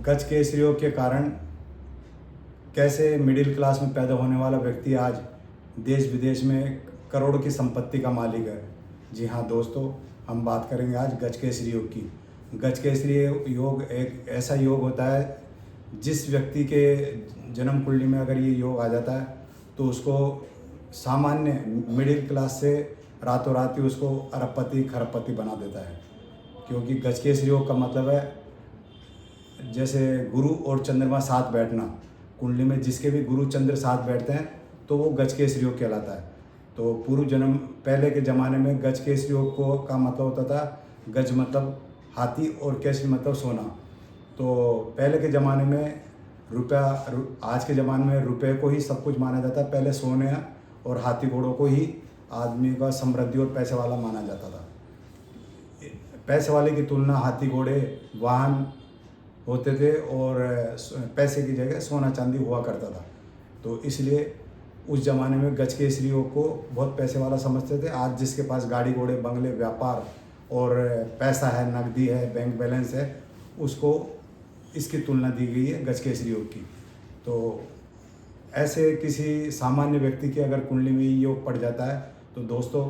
गज केसरी योग के कारण कैसे मिडिल क्लास में पैदा होने वाला व्यक्ति आज देश विदेश में करोड़ों की संपत्ति का मालिक है। जी हाँ दोस्तों, हम बात करेंगे आज गज केसरी योग की। गज केसरी योग एक ऐसा योग होता है जिस व्यक्ति के जन्म कुंडली में अगर ये योग आ जाता है तो उसको सामान्य मिडिल क्लास से रातों रात ही उसको अरबपति खरबपति बना देता है। क्योंकि गज केसरी योग का मतलब है जैसे गुरु और चंद्रमा साथ बैठना, कुंडली में जिसके भी गुरु चंद्र साथ बैठते हैं तो वो गज केसरी योग कहलाता है। तो पूर्व जन्म पहले के ज़माने में गज केसरी योग को का मतलब होता था, गज मतलब हाथी और केसरी मतलब सोना। तो पहले के ज़माने में रुपया, आज के ज़माने में रुपये को ही सब कुछ माना जाता है। पहले सोने और हाथी घोड़ों को ही आदमी का समृद्धि और पैसे वाला माना जाता था। पैसे वाले की तुलना हाथी घोड़े वाहन होते थे और पैसे की जगह सोना चांदी हुआ करता था। तो इसलिए उस ज़माने में गज केसरी योग को बहुत पैसे वाला समझते थे। आज जिसके पास गाड़ी घोड़े बंगले व्यापार और पैसा है, नकदी है, बैंक बैलेंस है, उसको इसकी तुलना दी गई है गज केसरी योग की। तो ऐसे किसी सामान्य व्यक्ति की अगर कुंडली में योग पड़ जाता है तो दोस्तों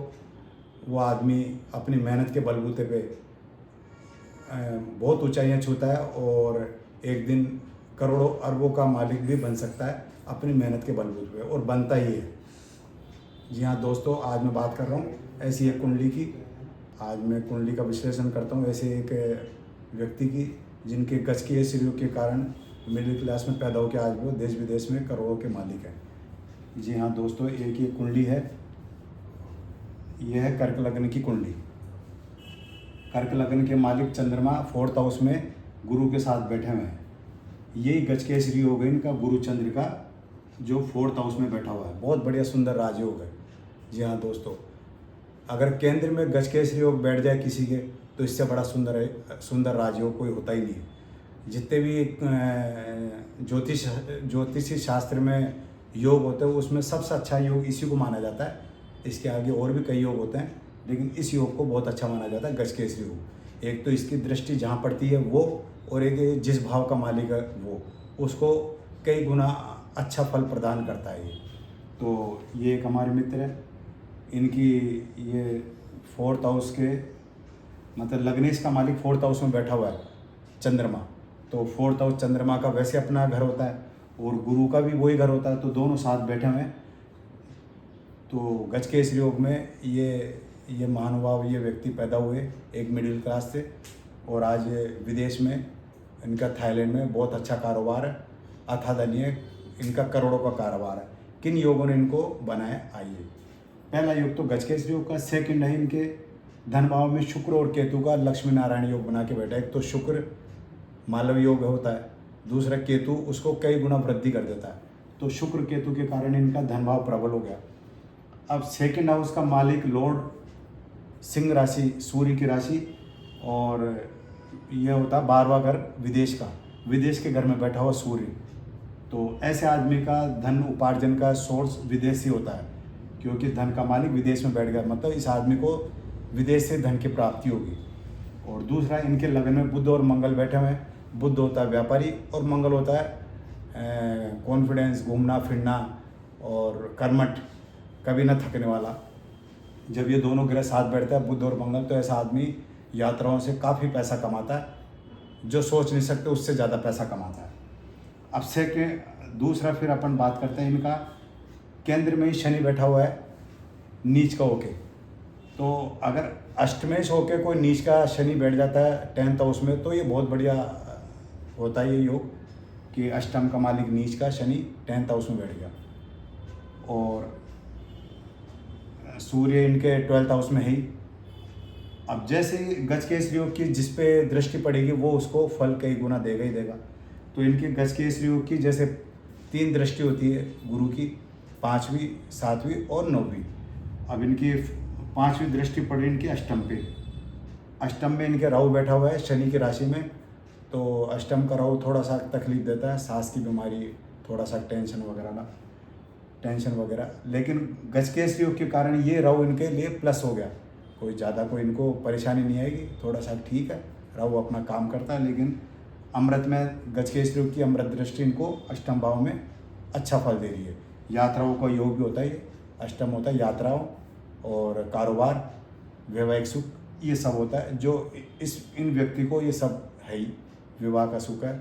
वो आदमी अपनी मेहनत के बलबूते पे बहुत ऊंचाइयां छूता है और एक दिन करोड़ों अरबों का मालिक भी बन सकता है अपनी मेहनत के बलबूते पे, और बनता ही है। जी हाँ दोस्तों, आज मैं बात कर रहा हूँ ऐसी एक कुंडली की। आज मैं कुंडली का विश्लेषण करता हूँ ऐसे एक व्यक्ति की जिनके गज केसरी योग के कारण मिडिल क्लास में पैदा होकर आज वो देश विदेश में करोड़ों के मालिक हैं। जी हाँ दोस्तों, एक ये कुंडली है, यह है कर्क लग्न की कुंडली। कर्क लग्न के मालिक चंद्रमा 4th हाउस में गुरु के साथ बैठे हुए हैं। यही गज केसरी योग है इनका, गुरु चंद्र का, जो 4th हाउस में बैठा हुआ है। बहुत बढ़िया सुंदर राजयोग है। जी हाँ दोस्तों, अगर केंद्र में गज केसरी योग बैठ जाए किसी के तो इससे बड़ा सुंदर राजयोग कोई होता ही नहीं है। जितने भी ज्योतिषी शास्त्र में योग होते हैं उसमें सबसे अच्छा योग इसी को माना जाता है। इसके आगे और भी कई योग होते हैं लेकिन इस योग को बहुत अच्छा माना जाता है, गज केसरी योग। एक तो इसकी दृष्टि जहाँ पड़ती है वो, और एक जिस भाव का मालिक है वो, उसको कई गुना अच्छा फल प्रदान करता है ये। तो ये एक हमारे मित्र है, इनकी ये 4th हाउस के मतलब लग्नेश का मालिक 4th हाउस में बैठा हुआ है चंद्रमा। तो 4th हाउस चंद्रमा का वैसे अपना घर होता है और गुरु का भी वही घर होता है, तो दोनों साथ बैठे हुए हैं। तो गज केसरी योग में ये महानुभाव, ये व्यक्ति पैदा हुए एक मिडिल क्लास से और आज विदेश में इनका थाईलैंड में बहुत अच्छा कारोबार है, अथाधनीय इनका करोड़ों का कारोबार है। किन योगों ने इनको बनाया, आइए। पहला योग तो गज केसरी योग का। सेकंड है इनके धन भाव में शुक्र और केतु का लक्ष्मी नारायण योग बना के बैठा है। एक तो शुक्र मालव योग होता है, दूसरा केतु उसको कई गुना वृद्धि कर देता है। तो शुक्र केतु के कारण इनका धन भाव प्रबल हो गया। अब 2nd हाउस का मालिक लॉर्ड सिंह राशि, सूर्य की राशि, और यह होता है 12वां घर विदेश का, विदेश के घर में बैठा हुआ सूर्य। तो ऐसे आदमी का धन उपार्जन का सोर्स विदेश ही होता है, क्योंकि धन का मालिक विदेश में बैठ गया मतलब इस आदमी को विदेश से धन की प्राप्ति होगी। और दूसरा, इनके लग्न में बुध और मंगल बैठे हुए हैं। बुध होता है व्यापारी और मंगल होता है कॉन्फिडेंस, घूमना फिरना और कर्मठ, कभी ना थकने वाला। जब ये दोनों ग्रह साथ बैठता है बुध और मंगल, तो ऐसा आदमी यात्राओं से काफ़ी पैसा कमाता है, जो सोच नहीं सकते उससे ज़्यादा पैसा कमाता है। अब से के दूसरा फिर अपन बात करते हैं, इनका केंद्र में ही शनि बैठा हुआ है नीच का होके। तो अगर अष्टमेश होके कोई नीच का शनि बैठ जाता है 10th हाउस में तो ये बहुत बढ़िया होता है ये योग कि अष्टम का मालिक नीच का शनि 10th हाउस में बैठ गया। और सूर्य इनके 12th हाउस में है ही। अब जैसे गज केसरी योग की जिस पे दृष्टि पड़ेगी वो उसको फल कई गुना देगा ही देगा। तो इनके गज केसरी योग की जैसे 3 दृष्टि होती है गुरु की, 5वीं, 7वीं और 9वीं। अब इनकी 5वीं दृष्टि पड़ी इनकी अष्टम पे। अष्टम में इनके राहु बैठा हुआ है शनि की राशि में। तो अष्टम का राहु थोड़ा सा तकलीफ देता है, सांस की बीमारी, थोड़ा सा टेंशन वगैरह। लेकिन गज केसरी योग के कारण ये राहु इनके लिए प्लस हो गया, कोई ज़्यादा कोई इनको परेशानी नहीं आएगी, थोड़ा सा ठीक है, राहु अपना काम करता है। लेकिन अमृत में गजकेसरी योग की अमृत दृष्टि इनको अष्टम भाव में अच्छा फल दे रही है। यात्राओं का योग भी होता है, ये अष्टम होता है यात्राओं और कारोबार, वैवाहिक सुख, ये सब होता है। जो इन व्यक्ति को ये सब है ही, विवाह का सुख है,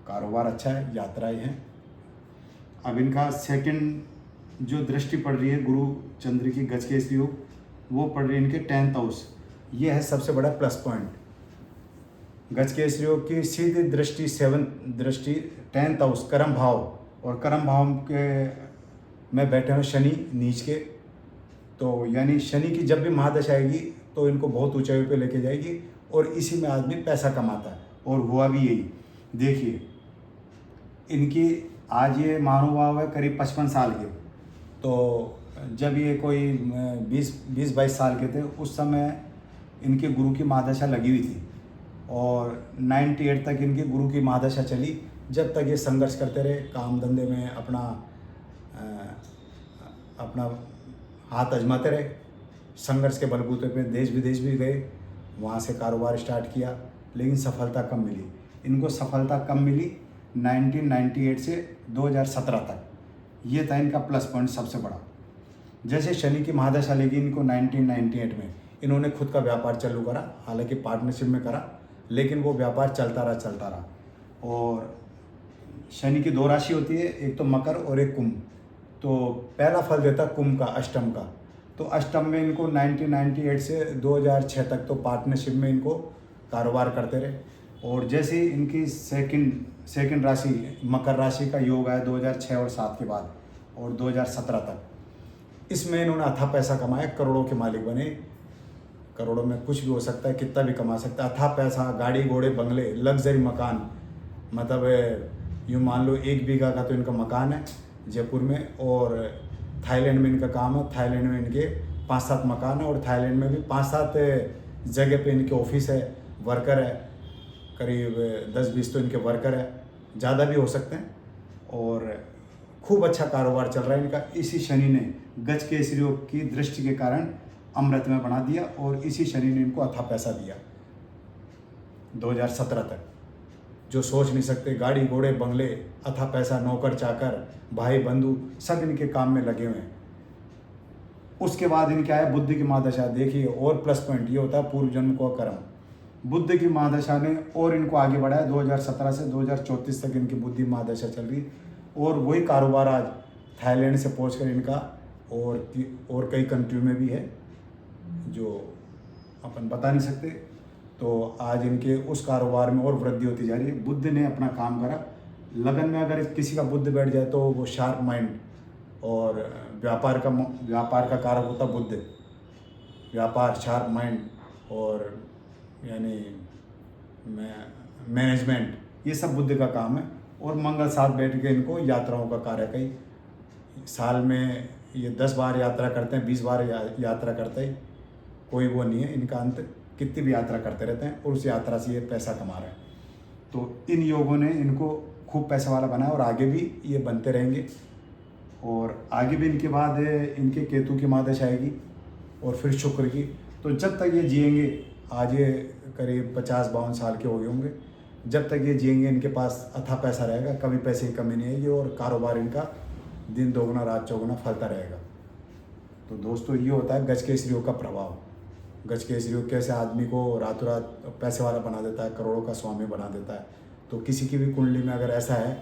कारोबार अच्छा है, यात्राएं हैं। अब इनका सेकंड जो दृष्टि पड़ रही है गुरु चंद्र की गजकेसरी योग, वो पड़ रही है इनके 10th हाउस। ये है सबसे बड़ा प्लस पॉइंट। गजकेसरी योग की सीधी दृष्टि 7th दृष्टि 10th हाउस कर्म भाव, और कर्म भाव के में बैठे हुए शनि नीच के, तो यानी शनि की जब भी महादशा आएगी तो इनको बहुत ऊंचाई पे लेके जाएगी, और इसी में आदमी पैसा कमाता है। और हुआ भी यही। देखिए इनकी आज ये महानुभाव है करीब 55 साल के, तो जब ये कोई 20-22 साल के थे उस समय इनके गुरु की महादशा लगी हुई थी, और 98 तक इनके गुरु की महादशा चली, जब तक ये संघर्ष करते रहे काम धंधे में, अपना हाथ आजमाते रहे। संघर्ष के बलबूते पे देश विदेश भी गए, वहाँ से कारोबार स्टार्ट किया, लेकिन सफलता कम मिली। इनको सफलता कम मिली 1998 से 2017 तक। ये था इनका प्लस पॉइंट सबसे बड़ा। जैसे शनि की महादशा लगी इनको 1998 में, इन्होंने खुद का व्यापार चालू करा, हालांकि पार्टनरशिप में करा, लेकिन वो व्यापार चलता रहा। और शनि की 2 राशि होती है, एक तो मकर और एक कुंभ। तो पहला फल देता कुंभ का, अष्टम का। तो अष्टम में इनको 1998 से 2006 तक तो पार्टनरशिप में इनको कारोबार करते रहे। और जैसे ही इनकी सेकंड राशि मकर राशि का योग आया 2006 और 7 के बाद, और 2017 तक, इसमें इन्होंने अथाह पैसा कमाया, करोड़ों के मालिक बने। करोड़ों में कुछ भी हो सकता है, कितना भी कमा सकता है। अथाह पैसा, गाड़ी घोड़े बंगले, लग्जरी मकान, मतलब यूँ मान लो 1 बीघा का तो इनका मकान है जयपुर में, और थाईलैंड में इनका काम है। थाईलैंड में इनके 5-7 मकान है, और थाईलैंड में भी 5-7 जगह पे इनके ऑफिस है, वर्कर है, करीब 10-20 तो इनके वर्कर है, ज़्यादा भी हो सकते हैं। और खूब अच्छा कारोबार चल रहा है इनका। इसी शनि ने गजकेसरी योग की दृष्टि के कारण अमृत में बना दिया, और इसी शनि ने इनको अथाह पैसा दिया 2017 तक। जो सोच नहीं सकते, गाड़ी घोड़े बंगले, अथाह पैसा, नौकर चाकर, भाई बंधु सब इनके काम में लगे हुए हैं। उसके बाद इनके आया बुद्ध की महादशा। देखिए और प्लस पॉइंट ये होता है पूर्व जन्म को कर्म। बुद्ध की महादशा ने और इनको आगे बढ़ाया। 2017 से 2034 तक इनकी बुद्धि महादशा चल रही, और वही कारोबार आज थाईलैंड से पहुँच कर इनका और कई कंट्री में भी है, जो अपन बता नहीं सकते। तो आज इनके उस कारोबार में और वृद्धि होती जा रही है। बुद्ध ने अपना काम करा। लगन में अगर किसी का बुद्ध बैठ जाए तो वो शार्प माइंड, और व्यापार का कारक होता बुद्ध। व्यापार, शार्प माइंड, और यानी मैनेजमेंट, ये सब बुद्ध का काम है। और मंगल साथ बैठ के इनको यात्राओं का कार्य कई साल में ये 10 बार यात्रा करते हैं, 20 बार यात्रा करते हैं, कोई वो नहीं है इनका अंत। कितनी भी यात्रा करते रहते हैं, और उस यात्रा से ये पैसा कमा रहे हैं। तो इन योगों ने इनको खूब पैसा वाला बनाया, और आगे भी ये बनते रहेंगे। और आगे भी इनके बाद इनके केतु की महादशा आएगी, और फिर शुक्र की। तो जब तक ये जिएंगे, आज ये करीब 50-52 साल के हो गए होंगे, जब तक ये जिएंगे इनके पास अथाह पैसा रहेगा, कभी पैसे की कमी नहीं आएगी, और कारोबार इनका दिन दोगुना रात चौगुना फलता रहेगा। तो दोस्तों ये होता है गजकेसरी योग का प्रभाव। गजकेसरी योग कैसे आदमी को रातों रात पैसे वाला बना देता है, करोड़ों का स्वामी बना देता है। तो किसी की भी कुंडली में अगर ऐसा है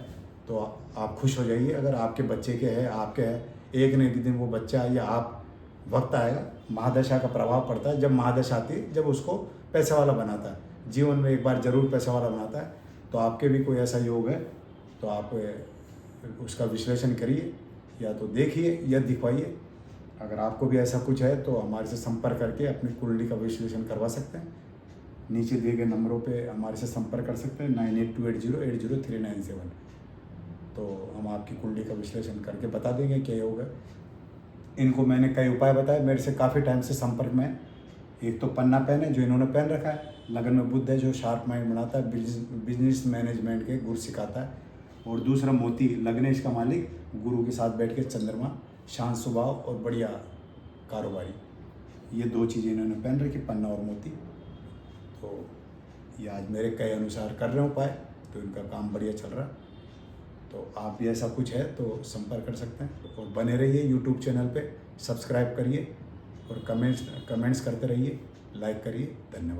तो आप खुश हो जाइए। अगर आपके बच्चे के है, आपके है, एक न एक दिन वो बच्चा या आप, वक्त आएगा, महादशा का प्रभाव पड़ता है। जब महादशा आती है, जब उसको पैसे वाला बनाता है, जीवन में एक बार जरूर पैसे वाला बनाता है। तो आपके भी कोई ऐसा योग है तो आप उसका विश्लेषण करिए, या तो देखिए या दिखवाइए। अगर आपको भी ऐसा कुछ है तो हमारे से संपर्क करके अपनी कुंडली का विश्लेषण करवा सकते हैं। नीचे दिए गए नंबरों पे हमारे से संपर्क कर सकते हैं 9828080397। तो हम आपकी कुंडली का विश्लेषण करके बता देंगे क्या योग है। इनको मैंने कई उपाय बताए, मेरे से काफ़ी टाइम से संपर्क में। एक तो पन्ना पेन है जो इन्होंने पेन रखा है, लगन में बुद्ध है जो शार्प माइंड बनाता है, बिजनेस मैनेजमेंट के गुर सिखाता है। और दूसरा मोती, लग्नेश का मालिक, गुरु के साथ बैठ के चंद्रमा, शांत स्वभाव और बढ़िया कारोबारी। ये 2 चीज़ें इन्होंने पहन रखी, पन्ना और मोती। तो ये आज मेरे कहे अनुसार कर रहे हो उपाय। सकते हो, इनका काम बढ़िया चल रहा। तो आप भी ऐसा कुछ है तो संपर्क कर सकते हैं। और बने रहिए यूट्यूब चैनल पे, सब्सक्राइब करिए और कमेंट्स करते रहिए, लाइक करिए। धन्यवाद।